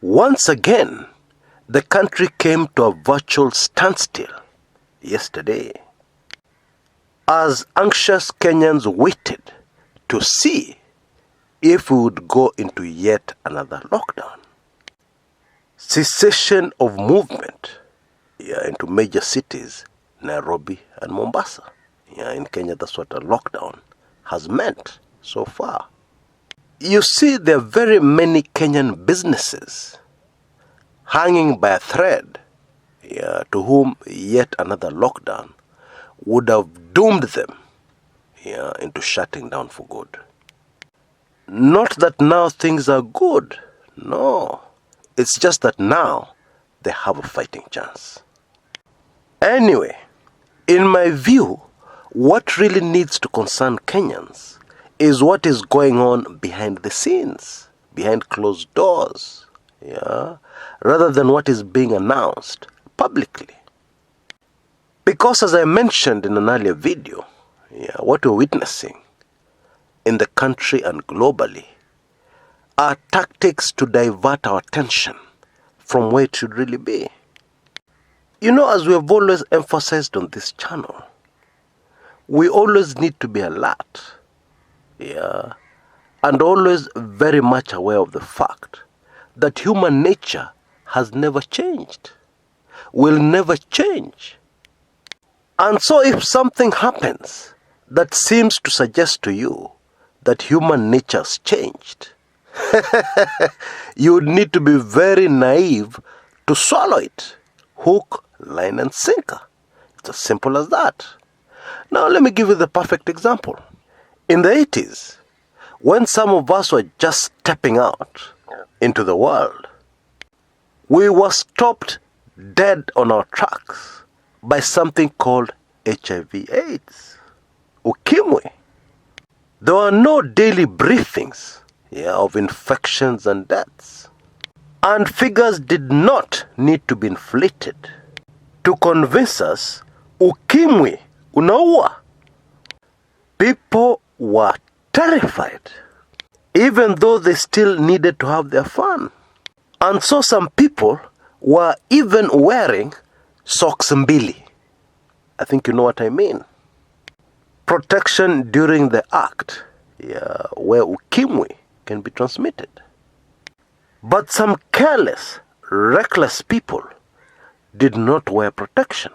Once again, the country came to a virtual standstill yesterday as anxious Kenyans waited to see if we would go into yet another lockdown. Cessation of movement into major cities, Nairobi and Mombasa. In Kenya, that's what a lockdown has meant so far. You see, there are very many Kenyan businesses hanging by a thread to whom yet another lockdown would have doomed them into shutting down for good. Not that now things are good. No. It's just that now they have a fighting chance. Anyway, in my view, what really needs to concern Kenyans is what is going on behind the scenes, behind closed doors, rather than what is being announced publicly. Because as I mentioned in an earlier video, what we're witnessing in the country and globally are tactics to divert our attention from where it should really be. As we have always emphasized on this channel, we always need to be alert, and always very much aware of the fact that human nature has never changed, will never change. And so if something happens that seems to suggest to you that human nature has changed, you would need to be very naive to swallow it. Hook, line and sinker. It's as simple as that. Now let me give you the perfect example. In the 80s, when some of us were just stepping out into the world, we were stopped dead on our tracks by something called HIV/AIDS, ukimwi. There were no daily briefings of infections and deaths. And figures did not need to be inflated to convince us ukimwi unaua. People were terrified, even though they still needed to have their fun. And so some people were even wearing socks mbili. I think you know what I mean. Protection during the act, where ukimwi can be transmitted. But some careless, reckless people did not wear protection.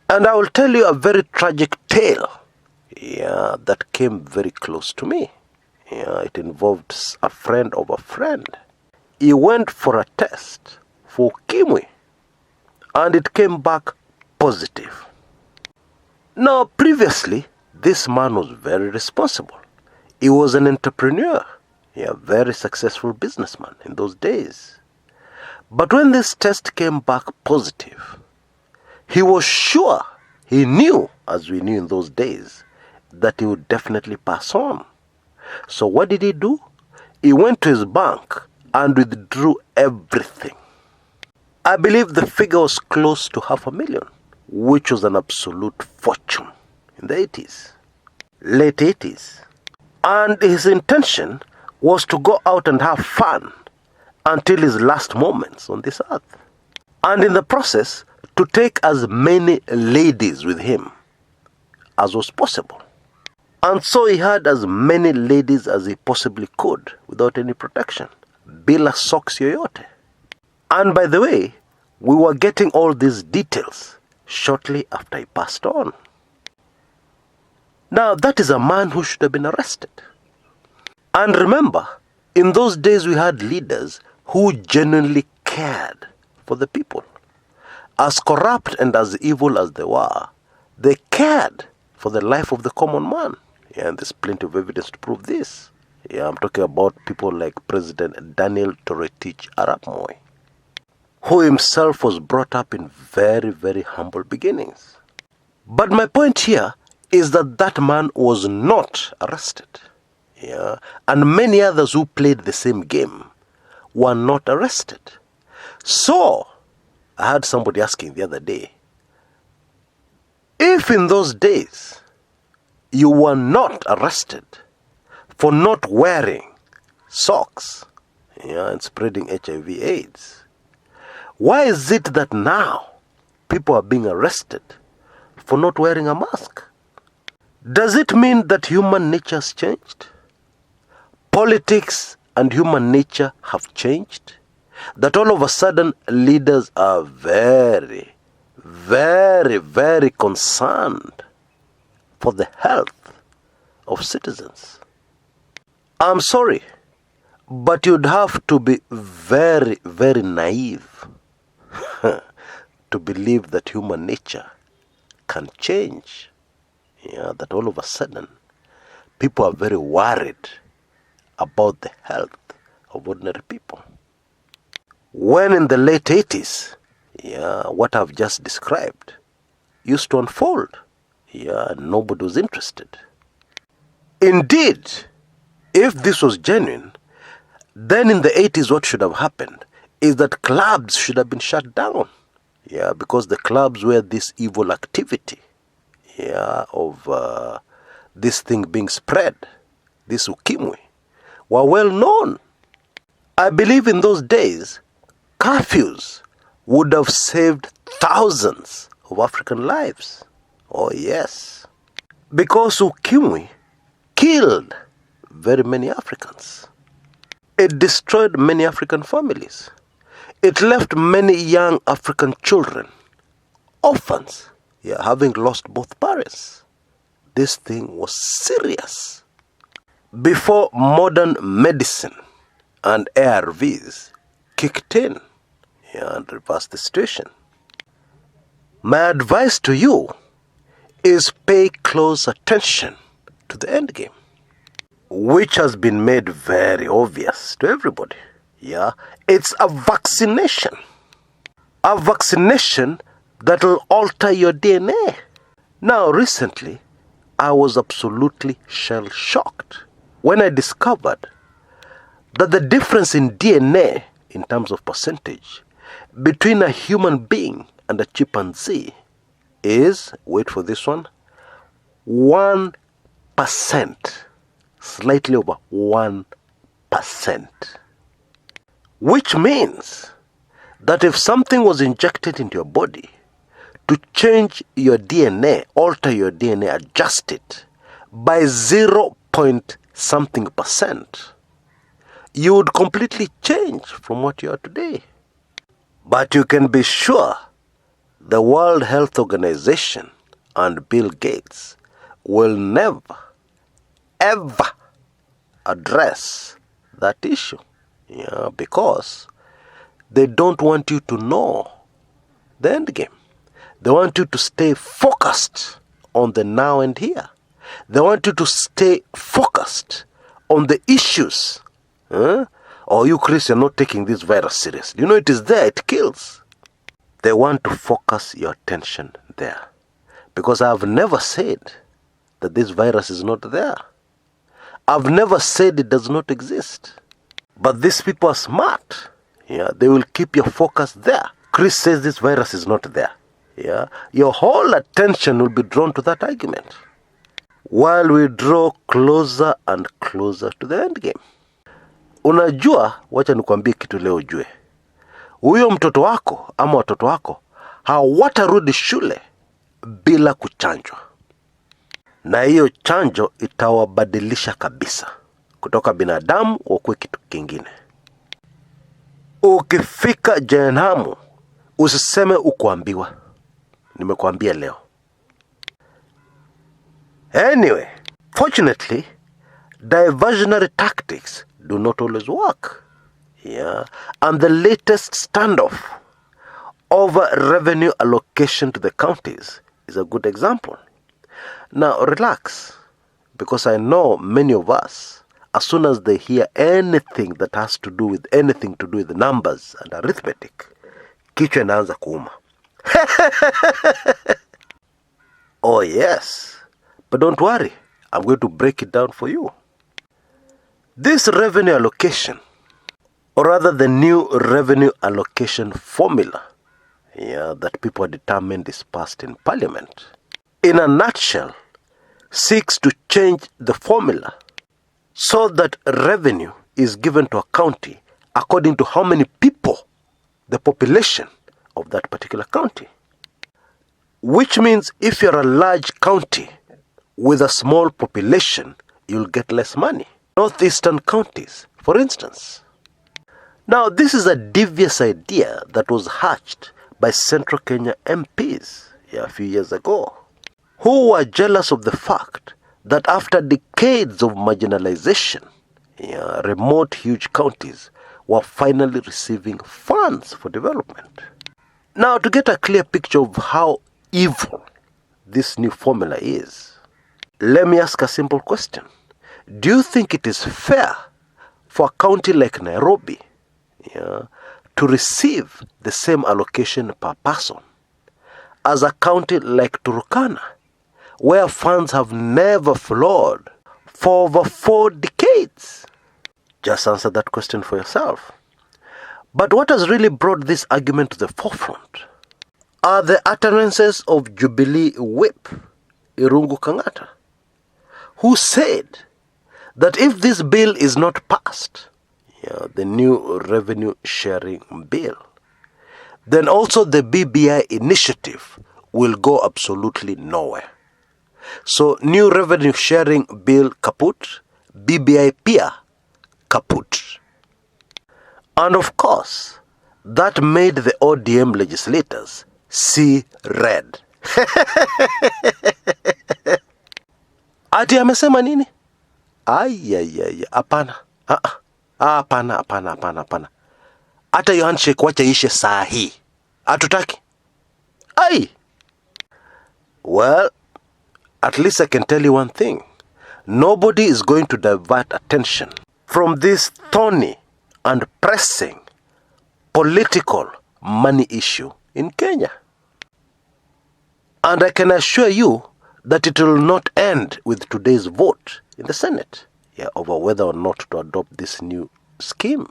And I will tell you a very tragic tale that came very close to me. It involved a friend of a friend. He went for a test for ukimwi and it came back positive. Now previously, this man was very responsible. He was an entrepreneur. A very successful businessman in those days. But when this test came back positive, he was sure, he knew, as we knew in those days, that he would definitely pass on. So what did he do? He went to his bank and withdrew everything. I believe the figure was close to 500,000, which was an absolute fortune in the 80s, late 80s. And his intention was to go out and have fun until his last moments on this earth. And in the process, to take as many ladies with him as was possible. And so he had as many ladies as he possibly could without any protection. Bila socks yoyote. And by the way, we were getting all these details shortly after he passed on. Now that is a man who should have been arrested. And remember, in those days we had leaders who genuinely cared for the people. As corrupt and as evil as they were, they cared for the life of the common man. And there's plenty of evidence to prove this. I'm talking about people like President Daniel Toroitich Arap Moi, who himself was brought up in very, very humble beginnings. But my point here is that that man was not arrested. And many others who played the same game were not arrested. So, I had somebody asking the other day, if in those days you were not arrested for not wearing socks, and spreading HIV/AIDS. Why is it that now people are being arrested for not wearing a mask? Does it mean that human nature has changed? Politics and human nature have changed? That all of a sudden leaders are very, very, very concerned for the health of citizens? I'm sorry, but you'd have to be very, very naive to believe that human nature can change. That all of a sudden people are very worried about the health of ordinary people. When in the late 80s, what I've just described used to unfold, nobody was interested. Indeed, if this was genuine, then in the 80s what should have happened is that clubs should have been shut down. Because the clubs where this evil activity of this thing being spread, this ukimwi, were well known. I believe in those days, curfews would have saved thousands of African lives. Oh yes. Because ukimwi killed very many Africans. It destroyed many African families. It left many young African children orphans, having lost both parents. This thing was serious. Before modern medicine and ARVs kicked in and reversed the situation. My advice to you is pay close attention to the endgame, which has been made very obvious to everybody. It's a vaccination. A vaccination that will alter your DNA. Now, recently, I was absolutely shell-shocked when I discovered that the difference in DNA, in terms of percentage, between a human being and a chimpanzee is, wait for this one, 1%. Slightly over 1%. Which means that if something was injected into your body to change your DNA, alter your DNA, adjust it by 0.something%, you would completely change from what you are today. But you can be sure the World Health Organization and Bill Gates will never, ever address that issue. Because they don't want you to know the end game. They want you to stay focused on the now and here. They want you to stay focused on the issues. Or you, Chris, you're not taking this virus seriously. It is there, it kills. They want to focus your attention there. Because I've never said that this virus is not there. I've never said it does not exist. But these people are smart. They will keep your focus there. Chris says this virus is not there. Your whole attention will be drawn to that argument, while we draw closer and closer to the end game. Unajua, wacha nikwambie kitu leo ujue. Huyo mtoto wako ama watoto wako hawatarudi shule bila kuchanjwa. Na hiyo chanjo itawabadilisha kabisa. Kutoka binadamu wakuwe kitu kingine. Ukifika jehanamu, usiseme ukuambiwa. Nimekuambia leo. Anyway, fortunately, diversionary tactics do not always work. And the latest standoff over revenue allocation to the counties is a good example. Now, relax, because I know many of us, as soon as they hear anything that has to do with anything to do with numbers and arithmetic, kichwa inaanza kuuma. Oh yes, but don't worry, I'm going to break it down for you. This revenue allocation, or rather the new revenue allocation formula that people are determined is passed in Parliament, in a nutshell, seeks to change the formula so that revenue is given to a county according to how many people, the population of that particular county. Which means if you're a large county with a small population, you'll get less money. Northeastern counties, for instance. Now, this is a devious idea that was hatched by Central Kenya MPs a few years ago, who were jealous of the fact that after decades of marginalization, remote huge counties were finally receiving funds for development. Now, to get a clear picture of how evil this new formula is, let me ask a simple question. Do you think it is fair for a county like Nairobi to receive the same allocation per person as a county like Turkana, where funds have never flowed for over 4 decades? Just answer that question for yourself. But what has really brought this argument to the forefront are the utterances of Jubilee Whip Irungu Kangata, who said that if this bill is not passed, the new revenue sharing bill, then also the BBI initiative will go absolutely nowhere. So new revenue sharing bill kaput, BBI pia kaput. And of course, that made the ODM legislators see red. Ati amesema nini? Hapana. Hapana. Hata hiyo handshake wacha ishe saa hii. Hatutaki. Well, at least I can tell you one thing. Nobody is going to divert attention from this thorny and pressing political money issue in Kenya. And I can assure you that it will not end with today's vote in the Senate over whether or not to adopt this new scheme.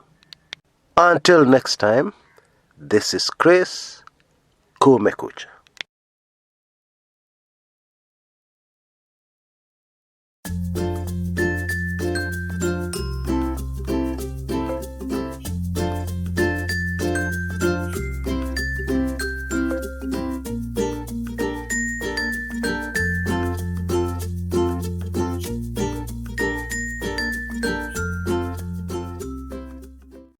Until next time, this is Chris Kumekucha.